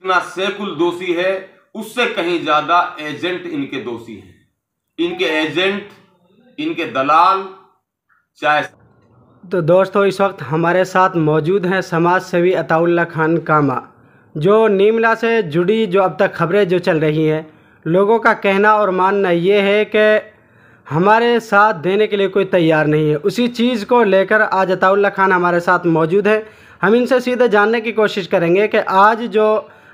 जितना सैकुल दोषी है उससे कहीं ज्यादा एजेंट इनके दोषी हैं। इनके एजेंट, इनके दलाल चाहे। तो दोस्तों, इस वक्त हमारे साथ मौजूद हैं समाज सेवी अताउल्ला खान कामा, जो नीमला से जुड़ी जो अब तक खबरें जो चल रही हैं, लोगों का कहना और मानना ये है कि हमारे साथ देने के लिए कोई तैयार नहीं है। उसी चीज़ को लेकर आज अताउल्ला खान हमारे साथ मौजूद है। हम इनसे सीधे जानने की कोशिश करेंगे कि आज जो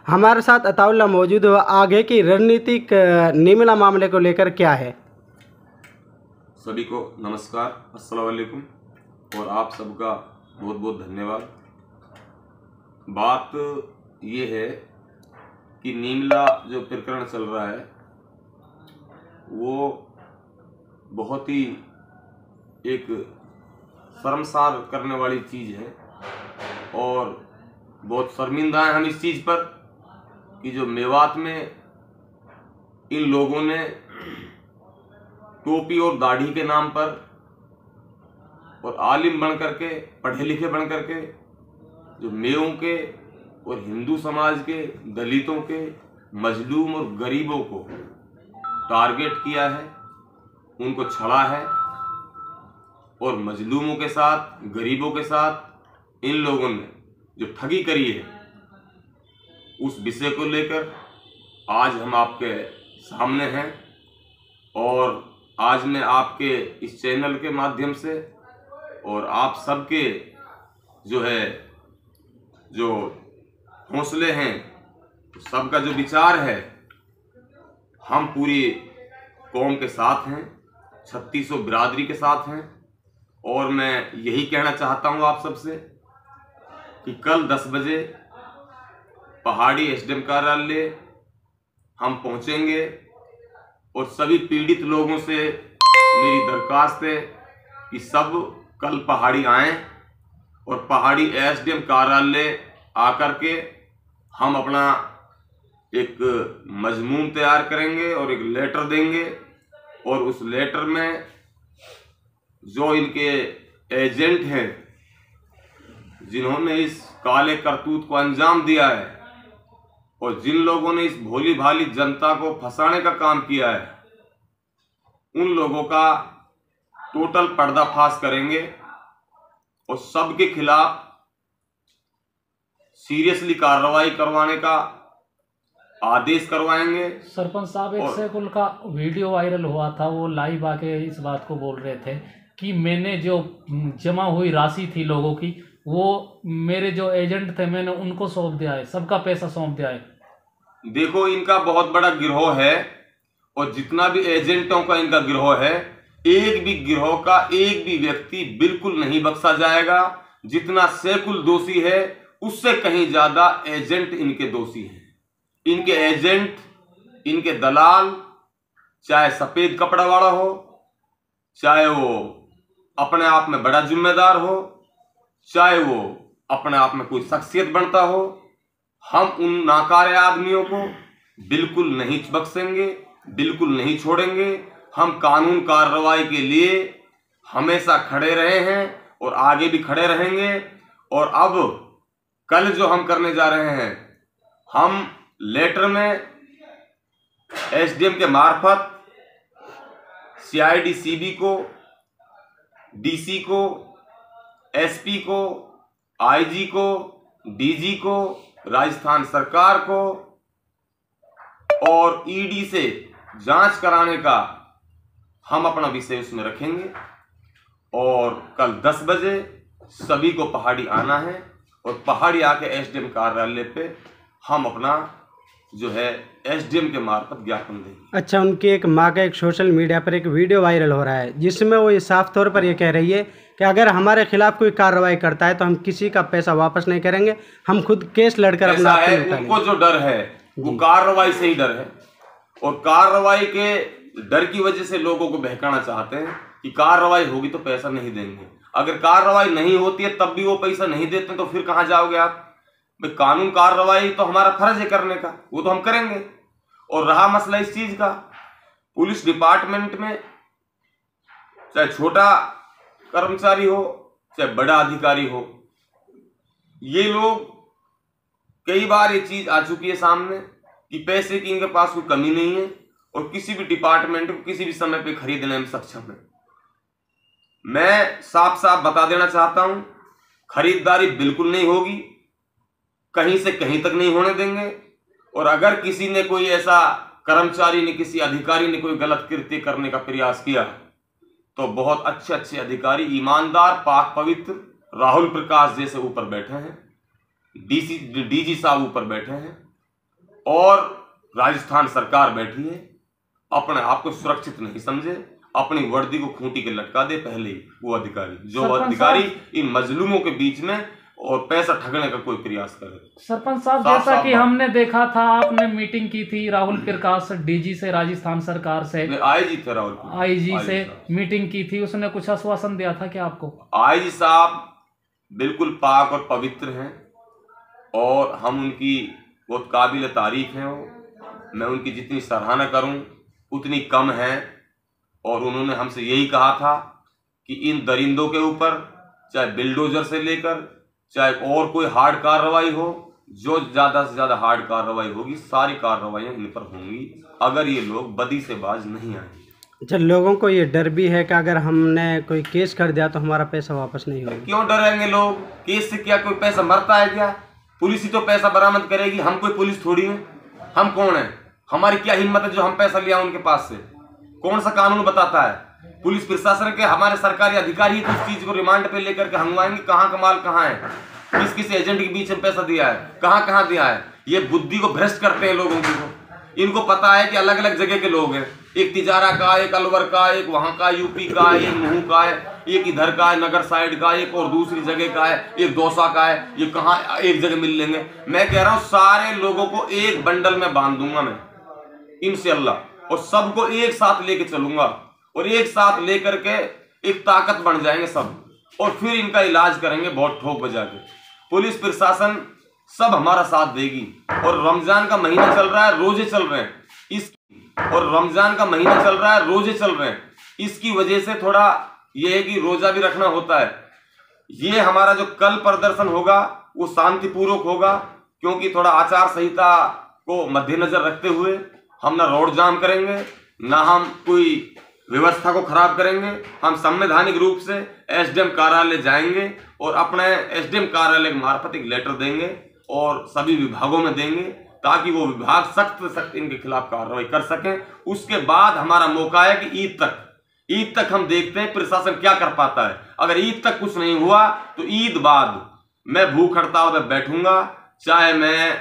हमारे साथ अताउल्ला मौजूद है आगे की रणनीतिक नीमला मामले को लेकर क्या है। सभी को नमस्कार, अस्सलाम वालेकुम और आप सबका बहुत बहुत धन्यवाद। बात ये है कि नीमला जो प्रकरण चल रहा है वो बहुत ही एक शर्मसार करने वाली चीज़ है और बहुत शर्मिंदा है हम इस चीज़ पर कि जो मेवात में इन लोगों ने टोपी और दाढ़ी के नाम पर और आलिम बन करके, पढ़े लिखे बन करके जो मेयों के और हिंदू समाज के, दलितों के, मजलूम और गरीबों को टारगेट किया है, उनको छड़ा है और मजलूमों के साथ, गरीबों के साथ इन लोगों ने जो ठगी करी है, उस विषय को लेकर आज हम आपके सामने हैं। और आज मैं आपके इस चैनल के माध्यम से और आप सबके जो हौसले हैं, सबका जो विचार है, हम पूरी कौम के साथ हैं, 3600 बिरादरी के साथ हैं। और मैं यही कहना चाहता हूं आप सबसे कि कल 10 बजे पहाड़ी एसडीएम कार्यालय हम पहुंचेंगे और सभी पीड़ित लोगों से मेरी दरखास्त है कि सब कल पहाड़ी आएं और पहाड़ी एसडीएम कार्यालय आकर के हम अपना एक मजमून तैयार करेंगे और एक लेटर देंगे। और उस लेटर में जो इनके एजेंट हैं, जिन्होंने इस काले करतूत को अंजाम दिया है और जिन लोगों ने इस भोली भाली जनता को फंसाने का काम किया है, उन लोगों का टोटल पर्दाफाश करेंगे और सबके खिलाफ सीरियसली कार्रवाई करवाने का आदेश करवाएंगे। सरपंच साहब, एक सैकुल का वीडियो वायरल हुआ था, वो लाइव आके इस बात को बोल रहे थे कि मैंने जो जमा हुई राशि थी लोगों की, वो मेरे जो एजेंट थे मैंने उनको सौंप दिया है, सबका पैसा सौंप दिया है। देखो, इनका बहुत बड़ा गिरोह है और जितना भी एजेंटों का इनका गिरोह है, एक भी गिरोह का एक भी व्यक्ति बिल्कुल नहीं बख्शा जाएगा। जितना सैकुल दोषी है उससे कहीं ज्यादा एजेंट इनके दोषी हैं। इनके एजेंट, इनके दलाल, चाहे सफेद कपड़ा वाला हो, चाहे वो अपने आप में बड़ा जिम्मेदार हो, चाहे वो अपने आप में कोई शख्सियत बनता हो, हम उन नाकारे आदमियों को बिल्कुल नहीं बख्शेंगे, बिल्कुल नहीं छोड़ेंगे। हम कानून कार्रवाई के लिए हमेशा खड़े रहे हैं और आगे भी खड़े रहेंगे। और अब कल जो हम करने जा रहे हैं, हम लेटर में एसडीएम के मार्फत सीआईडी सीबी को, डीसी को, एसपी को, आईजी को, डीजी को, राजस्थान सरकार को और ईडी से जांच कराने का हम अपना विषय उसमें रखेंगे। और कल 10 बजे सभी को पहाड़ी आना है और पहाड़ी आके एसडीएम कार्यालय पे हम अपना जो है एसडीएम के मार्फत ज्ञापन देंगे। अच्छा, उनकी एक माँ का एक सोशल मीडिया पर एक वीडियो वायरल हो रहा है जिसमें वो ये साफ तौर पर ये कह रही है कि अगर हमारे खिलाफ कोई कार्रवाई करता है तो हम किसी का पैसा वापस नहीं करेंगे, हम खुद केस लड़कर अपना है। उनको जो डर है वो कार्रवाई से ही डर है और कार्रवाई के डर की वजह से लोगों को बहकाना चाहते हैं कि कार्रवाई होगी तो पैसा नहीं देंगे। अगर कार्रवाई नहीं होती है तब भी वो पैसा नहीं देते तो फिर कहां जाओगे आप? भाई, कानून कार्रवाई तो हमारा फर्ज है करने का, वो तो हम करेंगे। और रहा मसला इस चीज का, पुलिस डिपार्टमेंट में चाहे छोटा कर्मचारी हो चाहे बड़ा अधिकारी हो, ये लोग कई बार ये चीज आ चुकी है सामने कि पैसे की इनके पास कोई कमी नहीं है और किसी भी डिपार्टमेंट को किसी भी समय पे खरीदने में सक्षम है। मैं साफ साफ बता देना चाहता हूं, खरीदारी बिल्कुल नहीं होगी, कहीं से कहीं तक नहीं होने देंगे। और अगर किसी ने कोई ऐसा कर्मचारी ने, किसी अधिकारी ने कोई गलत कृत्य करने का प्रयास किया तो बहुत अच्छे अच्छे अधिकारी, ईमानदार, पाक पवित्र राहुल प्रकाश जैसे ऊपर बैठे हैं, डीजी साहब ऊपर बैठे हैं और राजस्थान सरकार बैठी है। अपने आप को सुरक्षित नहीं समझे, अपनी वर्दी को खूंटी के लटका दे पहले ही वो अधिकारी, जो अधिकारी इन मजलूमों के बीच में और पैसा ठगने का कोई प्रयास करे। सरपंच साहब, जैसा कि हमने देखा था, आपने मीटिंग की थी राहुल प्रकाश डीजी से, राजस्थान सरकार से, आईजी थे राहुल, आईजी से मीटिंग की थी, उसने कुछ आश्वासन दिया था क्या आपको? आईजी साहब बिल्कुल पाक और पवित्र हैं और हम उनकी बहुत काबिल तारीफ हैं। मैं उनकी जितनी सराहना करूं उतनी कम है। और उन्होंने हमसे यही कहा था कि इन दरिंदों के ऊपर चाहे बिल्डोजर से लेकर चाहे और कोई हार्ड कार्रवाई हो, जो ज्यादा से ज्यादा हार्ड कार्रवाई होगी, सारी कार्रवाइयां इन पर होंगी अगर ये लोग बदी से बाज नहीं आए। अच्छा, लोगों को ये डर भी है कि अगर हमने कोई केस कर दिया तो हमारा पैसा वापस नहीं होगा। क्यों डरेंगे लोग? केस से क्या कोई पैसा मरता है क्या? पुलिस ही तो पैसा बरामद करेगी, हम कोई पुलिस थोड़ी है। हम कौन है? हमारी क्या हिम्मत है जो हम पैसा लिया उनके पास से? कौन सा कानून बताता है? पुलिस प्रशासन के हमारे सरकारी अधिकारी तो इस चीज को रिमांड पे लेकर के हंगवाएंगे कहाँ का माल कहाँ है, किस किस एजेंट के बीच में पैसा दिया है, कहाँ कहाँ दिया है। ये बुद्धि को भ्रष्ट करते हैं लोगों की। इनको पता है कि अलग अलग जगह के लोग हैं, एक तिजारा का, एक अलवर का, एक वहां का यूपी का, एक महू का है, एक इधर का है नगर साइड का, एक और दूसरी जगह का है, एक दौसा का है। ये कहाँ एक जगह मिल लेंगे? मैं कह रहा हूँ सारे लोगों को एक बंडल में बांध दूंगा मैं इंशाअल्लाह, और सबको एक साथ लेके चलूंगा और एक साथ लेकर के एक ताकत बन जाएंगे सब, और फिर इनका इलाज करेंगे बहुत ठोक बजा के। पुलिस प्रशासन सब हमारा साथ देगी। और रमजान का महीना चल रहा है, रोजे चल रहे हैं और रमजान का महीना चल रहा है, रोजे चल रहे हैं, इसकी वजह से थोड़ा यह है कि रोजा भी रखना होता है। ये हमारा जो कल प्रदर्शन होगा वो शांतिपूर्वक होगा, क्योंकि थोड़ा आचार संहिता को मद्देनजर रखते हुए हम ना रोड जाम करेंगे, ना हम कोई व्यवस्था को खराब करेंगे। हम संवैधानिक रूप से एसडीएम कार्यालय जाएंगे और अपने एसडीएम कार्यालय के मार्फत एक लेटर देंगे और सभी विभागों में देंगे, ताकि वो विभाग सख्त से सख्त इनके खिलाफ कार्रवाई कर सकें। उसके बाद हमारा मौका है कि ईद तक हम देखते हैं प्रशासन क्या कर पाता है। अगर ईद तक कुछ नहीं हुआ तो ईद बाद मैं भूख हड़ताल में बैठूंगा, चाहे मैं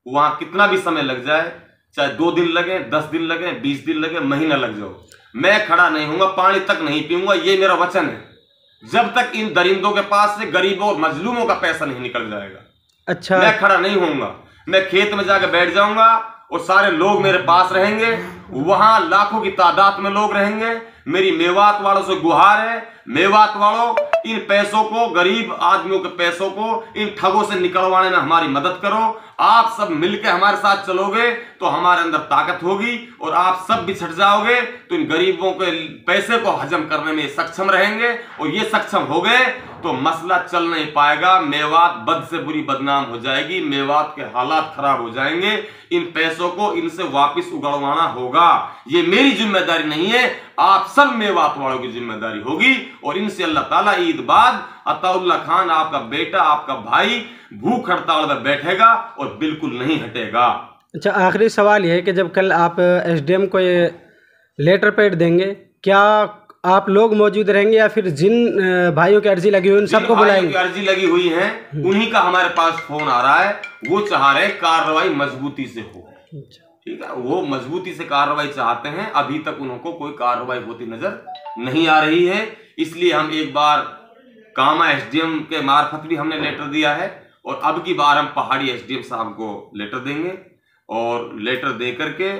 वहां कितना भी समय लग जाए, चाहे 2 दिन लगे, 10 दिन लगे, 20 दिन लगे, महीना लग जाओ, मैं खड़ा नहीं हूंगा, पानी तक नहीं पीऊंगा। ये मेरा वचन है। जब तक इन दरिंदों के पास से गरीबों और मजलूमों का पैसा नहीं निकल जाएगा, अच्छा, मैं खड़ा नहीं होऊंगा। मैं खेत में जाकर बैठ जाऊंगा और सारे लोग मेरे पास रहेंगे, वहां लाखों की तादाद में लोग रहेंगे। मेरी मेवात वालों से गुहार है, मेवात वालों, इन पैसों को, गरीब आदमियों के पैसों को इन ठगों से निकलवाने में हमारी मदद करो। आप सब मिलकर हमारे साथ चलोगे तो हमारे अंदर ताकत होगी, और आप सब बिछड़ जाओगे तो इन गरीबों के पैसे को हजम करने में सक्षम रहेंगे। और ये सक्षम हो गए तो मसला चल नहीं पाएगा, मेवात बद से बुरी बदनाम हो जाएगी, मेवात के हालात खराब हो जाएंगे। इन पैसों को इनसे वापस उगलवाना होगा। ये मेरी जिम्मेदारी नहीं है, आप सब मेवात वालों की जिम्मेदारी होगी। और इनसे अल्लाह ताला ईद बाद अताउल्ला खान, आपका बेटा, आपका भाई, भूख हड़ताल में बैठेगा और बिल्कुल नहीं हटेगा। अच्छा, आखिरी सवाल यह है कि जब कल आप एसडीएम को ये लेटर पैड देंगे, क्या आप लोग मौजूद रहेंगे या फिर जिन भाइयों की अर्जी लगी हुई उन सबको बुलाएंगे? अर्जी लगी हुई है उन्हीं का हमारे पास फोन आ रहा है, वो चाह रहे कार्रवाई मजबूती से हो। ठीक है, वो मजबूती से कार्रवाई चाहते हैं। अभी तक उनको कोई कार्रवाई होती नजर नहीं आ रही है, इसलिए हम एक बार कामा एसडीएम के मार्फत भी हमने लेटर दिया है, और अब की बार हम पहाड़ी एसडीएम साहब को लेटर देंगे, और लेटर दे करके